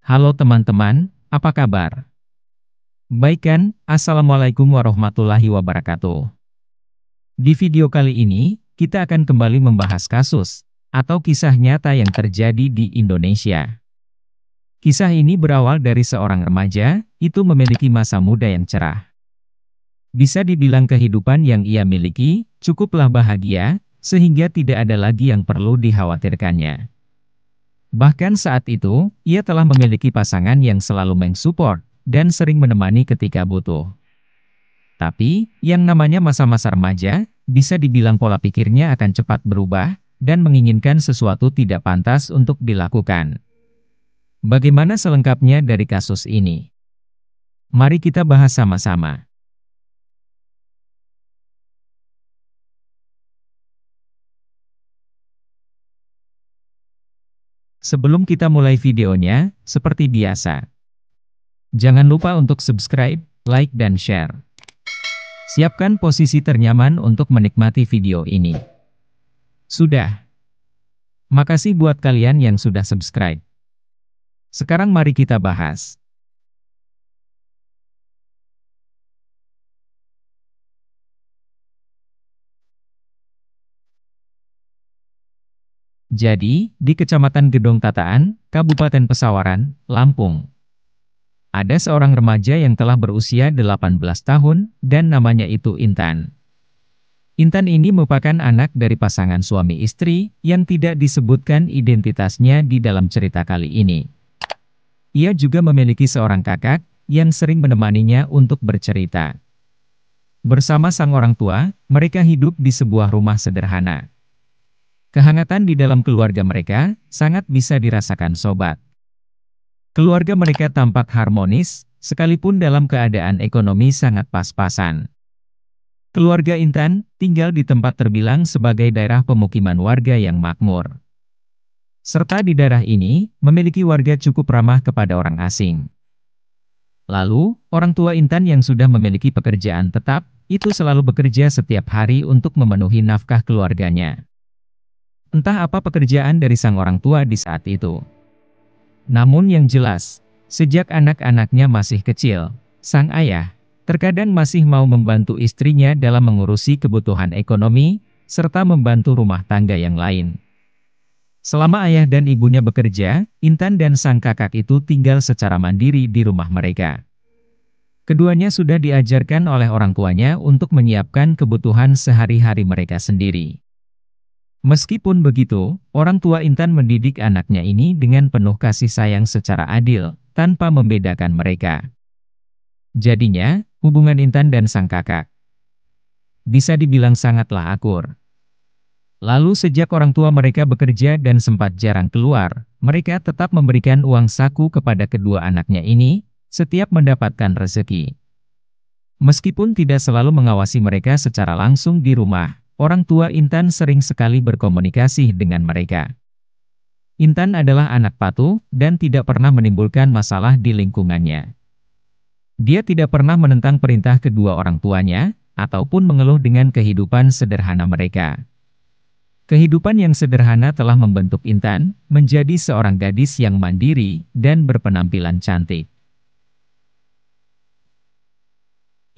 Halo teman-teman, apa kabar? Baik kan? Assalamualaikum warahmatullahi wabarakatuh. Di video kali ini, kita akan kembali membahas kasus atau kisah nyata yang terjadi di Indonesia. Kisah ini berawal dari seorang remaja, itu memiliki masa muda yang cerah. Bisa dibilang kehidupan yang ia miliki, cukuplah bahagia, sehingga tidak ada lagi yang perlu dikhawatirkannya. Bahkan saat itu, ia telah memiliki pasangan yang selalu mensupport dan sering menemani ketika butuh. Tapi, yang namanya masa-masa remaja, bisa dibilang pola pikirnya akan cepat berubah dan menginginkan sesuatu tidak pantas untuk dilakukan. Bagaimana selengkapnya dari kasus ini? Mari kita bahas sama-sama. Sebelum kita mulai videonya, seperti biasa, jangan lupa untuk subscribe, like, dan share. Siapkan posisi ternyaman untuk menikmati video ini. Sudah. Makasih buat kalian yang sudah subscribe. Sekarang mari kita bahas. Jadi, di Kecamatan Gedong Tataan, Kabupaten Pesawaran, Lampung, ada seorang remaja yang telah berusia 18 tahun, dan namanya itu Intan. Intan ini merupakan anak dari pasangan suami istri, yang tidak disebutkan identitasnya di dalam cerita kali ini. Ia juga memiliki seorang kakak, yang sering menemaninya untuk bercerita. Bersama sang orang tua, mereka hidup di sebuah rumah sederhana. Kehangatan di dalam keluarga mereka, sangat bisa dirasakan sobat. Keluarga mereka tampak harmonis, sekalipun dalam keadaan ekonomi sangat pas-pasan. Keluarga Intan, tinggal di tempat terbilang sebagai daerah pemukiman warga yang makmur. Serta di daerah ini, memiliki warga cukup ramah kepada orang asing. Lalu, orang tua Intan yang sudah memiliki pekerjaan tetap, itu selalu bekerja setiap hari untuk memenuhi nafkah keluarganya. Entah apa pekerjaan dari sang orang tua di saat itu. Namun yang jelas, sejak anak-anaknya masih kecil, sang ayah terkadang masih mau membantu istrinya dalam mengurusi kebutuhan ekonomi, serta membantu rumah tangga yang lain. Selama ayah dan ibunya bekerja, Intan dan sang kakak itu tinggal secara mandiri di rumah mereka. Keduanya sudah diajarkan oleh orang tuanya untuk menyiapkan kebutuhan sehari-hari mereka sendiri. Meskipun begitu, orang tua Intan mendidik anaknya ini dengan penuh kasih sayang secara adil, tanpa membedakan mereka. Jadinya, hubungan Intan dan sang kakak bisa dibilang sangatlah akur. Lalu sejak orang tua mereka bekerja dan sempat jarang keluar, mereka tetap memberikan uang saku kepada kedua anaknya ini, setiap mendapatkan rezeki. Meskipun tidak selalu mengawasi mereka secara langsung di rumah, orang tua Intan sering sekali berkomunikasi dengan mereka. Intan adalah anak patuh, dan tidak pernah menimbulkan masalah di lingkungannya. Dia tidak pernah menentang perintah kedua orang tuanya, ataupun mengeluh dengan kehidupan sederhana mereka. Kehidupan yang sederhana telah membentuk Intan, menjadi seorang gadis yang mandiri, dan berpenampilan cantik.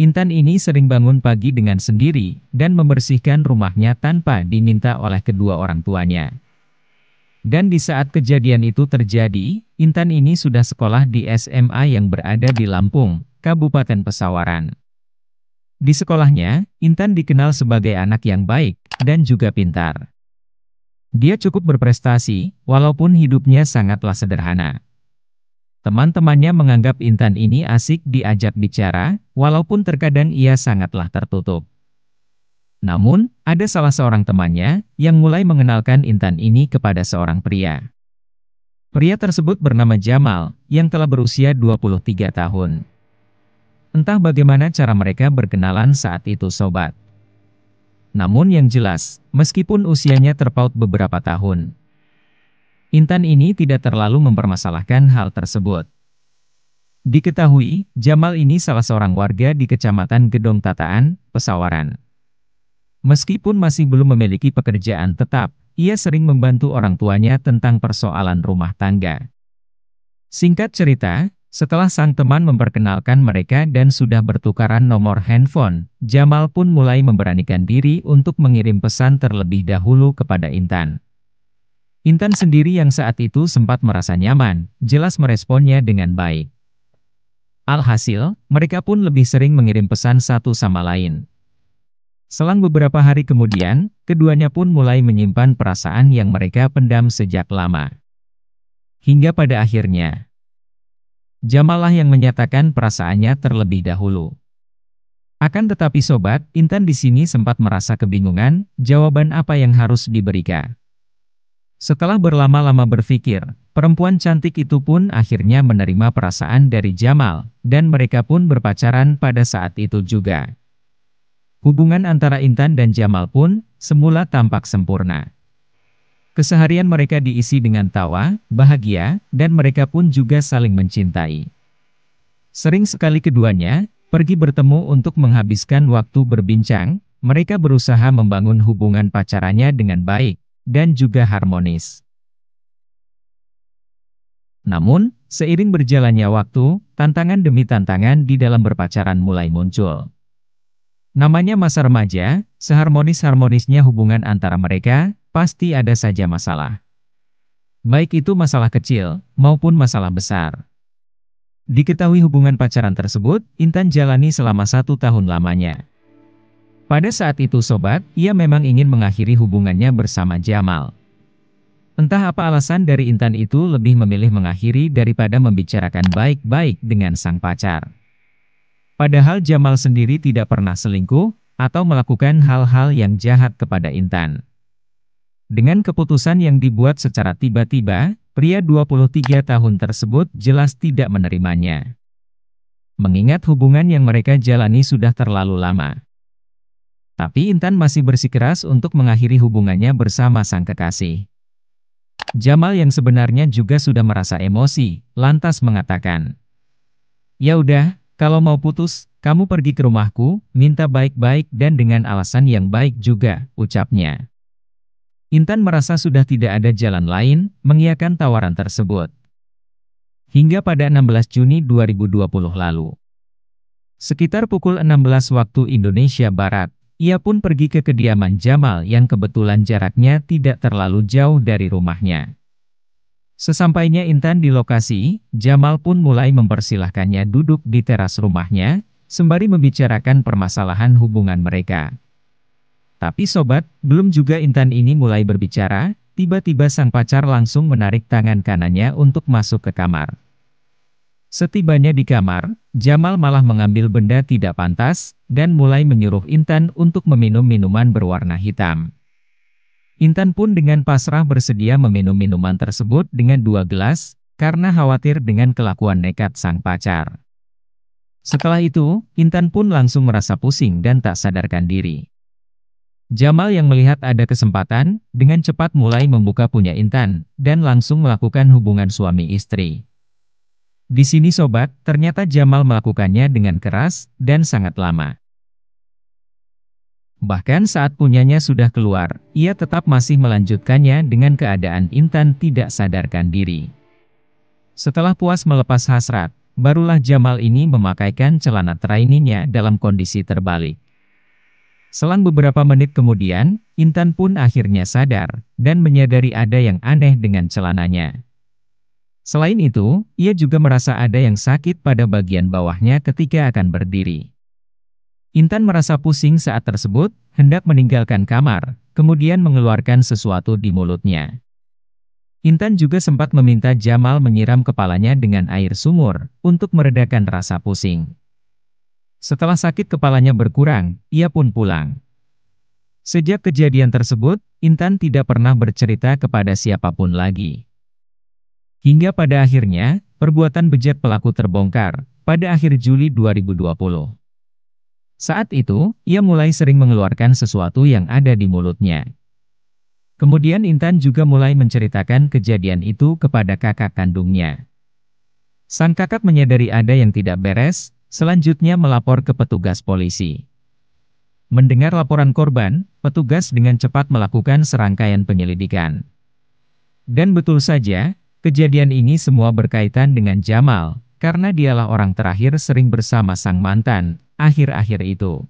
Intan ini sering bangun pagi dengan sendiri, dan membersihkan rumahnya tanpa diminta oleh kedua orang tuanya. Dan di saat kejadian itu terjadi, Intan ini sudah sekolah di SMA yang berada di Lampung, Kabupaten Pesawaran. Di sekolahnya, Intan dikenal sebagai anak yang baik, dan juga pintar. Dia cukup berprestasi, walaupun hidupnya sangatlah sederhana. Teman-temannya menganggap Intan ini asik diajak bicara, walaupun terkadang ia sangatlah tertutup. Namun, ada salah seorang temannya, yang mulai mengenalkan Intan ini kepada seorang pria. Pria tersebut bernama Jamal, yang telah berusia 23 tahun. Entah bagaimana cara mereka berkenalan saat itu sobat. Namun yang jelas, meskipun usianya terpaut beberapa tahun, Intan ini tidak terlalu mempermasalahkan hal tersebut. Diketahui, Jamal ini salah seorang warga di Kecamatan Gedong Tataan, Pesawaran. Meskipun masih belum memiliki pekerjaan tetap, ia sering membantu orang tuanya tentang persoalan rumah tangga. Singkat cerita, setelah sang teman memperkenalkan mereka dan sudah bertukaran nomor handphone, Jamal pun mulai memberanikan diri untuk mengirim pesan terlebih dahulu kepada Intan. Intan sendiri yang saat itu sempat merasa nyaman, jelas meresponnya dengan baik. Alhasil, mereka pun lebih sering mengirim pesan satu sama lain. Selang beberapa hari kemudian, keduanya pun mulai menyimpan perasaan yang mereka pendam sejak lama. Hingga pada akhirnya, Jamal lah yang menyatakan perasaannya terlebih dahulu. Akan tetapi sobat, Intan di sini sempat merasa kebingungan, jawaban apa yang harus diberikan. Setelah berlama-lama berpikir, perempuan cantik itu pun akhirnya menerima perasaan dari Jamal, dan mereka pun berpacaran pada saat itu juga. Hubungan antara Intan dan Jamal pun semula tampak sempurna. Keseharian mereka diisi dengan tawa, bahagia, dan mereka pun juga saling mencintai. Sering sekali keduanya pergi bertemu untuk menghabiskan waktu berbincang, mereka berusaha membangun hubungan pacarannya dengan baik, dan juga harmonis. Namun, seiring berjalannya waktu, tantangan demi tantangan di dalam berpacaran mulai muncul. Namanya masa remaja, seharmonis-harmonisnya hubungan antara mereka, pasti ada saja masalah. Baik itu masalah kecil, maupun masalah besar. Diketahui hubungan pacaran tersebut, Intan jalani selama 1 tahun lamanya. Pada saat itu sobat, ia memang ingin mengakhiri hubungannya bersama Jamal. Entah apa alasan dari Intan itu lebih memilih mengakhiri daripada membicarakan baik-baik dengan sang pacar. Padahal Jamal sendiri tidak pernah selingkuh, atau melakukan hal-hal yang jahat kepada Intan. Dengan keputusan yang dibuat secara tiba-tiba, pria 23 tahun tersebut jelas tidak menerimanya. Mengingat hubungan yang mereka jalani sudah terlalu lama. Tapi Intan masih bersikeras untuk mengakhiri hubungannya bersama sang kekasih. Jamal yang sebenarnya juga sudah merasa emosi, lantas mengatakan, "Ya udah, kalau mau putus, kamu pergi ke rumahku, minta baik-baik dan dengan alasan yang baik juga," ucapnya. Intan merasa sudah tidak ada jalan lain, mengiyakan tawaran tersebut. Hingga pada 16 Juni 2020 lalu. Sekitar pukul 16 waktu Indonesia Barat, ia pun pergi ke kediaman Jamal yang kebetulan jaraknya tidak terlalu jauh dari rumahnya. Sesampainya Intan di lokasi, Jamal pun mulai mempersilahkannya duduk di teras rumahnya, sembari membicarakan permasalahan hubungan mereka. Tapi sobat, belum juga Intan ini mulai berbicara, tiba-tiba sang pacar langsung menarik tangan kanannya untuk masuk ke kamar. Setibanya di kamar, Jamal malah mengambil benda tidak pantas, dan mulai menyuruh Intan untuk meminum minuman berwarna hitam. Intan pun dengan pasrah bersedia meminum minuman tersebut dengan 2 gelas, karena khawatir dengan kelakuan nekat sang pacar. Setelah itu, Intan pun langsung merasa pusing dan tak sadarkan diri. Jamal yang melihat ada kesempatan, dengan cepat mulai membuka punya Intan, dan langsung melakukan hubungan suami istri. Di sini sobat, ternyata Jamal melakukannya dengan keras, dan sangat lama. Bahkan saat punyanya sudah keluar, ia tetap masih melanjutkannya dengan keadaan Intan tidak sadarkan diri. Setelah puas melepas hasrat, barulah Jamal ini memakaikan celana trainingnya dalam kondisi terbalik. Selang beberapa menit kemudian, Intan pun akhirnya sadar, dan menyadari ada yang aneh dengan celananya. Selain itu, ia juga merasa ada yang sakit pada bagian bawahnya ketika akan berdiri. Intan merasa pusing saat tersebut, hendak meninggalkan kamar, kemudian mengeluarkan sesuatu di mulutnya. Intan juga sempat meminta Jamal menyiram kepalanya dengan air sumur, untuk meredakan rasa pusing. Setelah sakit kepalanya berkurang, ia pun pulang. Sejak kejadian tersebut, Intan tidak pernah bercerita kepada siapapun lagi. Hingga pada akhirnya, perbuatan bejat pelaku terbongkar, pada akhir Juli 2020. Saat itu, ia mulai sering mengeluarkan sesuatu yang ada di mulutnya. Kemudian Intan juga mulai menceritakan kejadian itu kepada kakak kandungnya. Sang kakak menyadari ada yang tidak beres, selanjutnya melapor ke petugas polisi. Mendengar laporan korban, petugas dengan cepat melakukan serangkaian penyelidikan. Dan betul saja, Kejadian ini semua berkaitan dengan Jamal, karena dialah orang terakhir sering bersama sang mantan, akhir-akhir itu.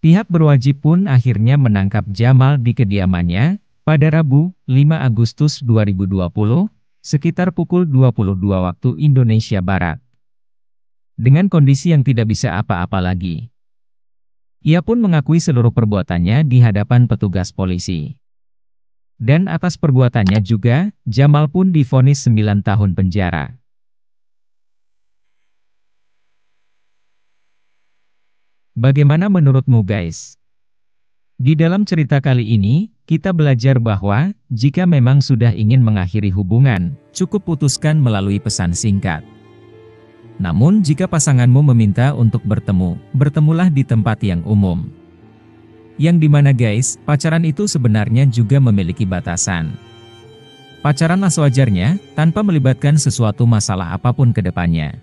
Pihak berwajib pun akhirnya menangkap Jamal di kediamannya, pada Rabu, 5 Agustus 2020, sekitar pukul 22 waktu Indonesia Barat. Dengan kondisi yang tidak bisa apa-apa lagi. Ia pun mengakui seluruh perbuatannya di hadapan petugas polisi. Dan atas perbuatannya juga, Jamal pun divonis 9 tahun penjara. Bagaimana menurutmu guys? Di dalam cerita kali ini, kita belajar bahwa, jika memang sudah ingin mengakhiri hubungan, cukup putuskan melalui pesan singkat. Namun jika pasanganmu meminta untuk bertemu, bertemulah di tempat yang umum. Yang dimana guys, pacaran itu sebenarnya juga memiliki batasan. Pacaranlah sewajarnya, tanpa melibatkan sesuatu masalah apapun ke depannya.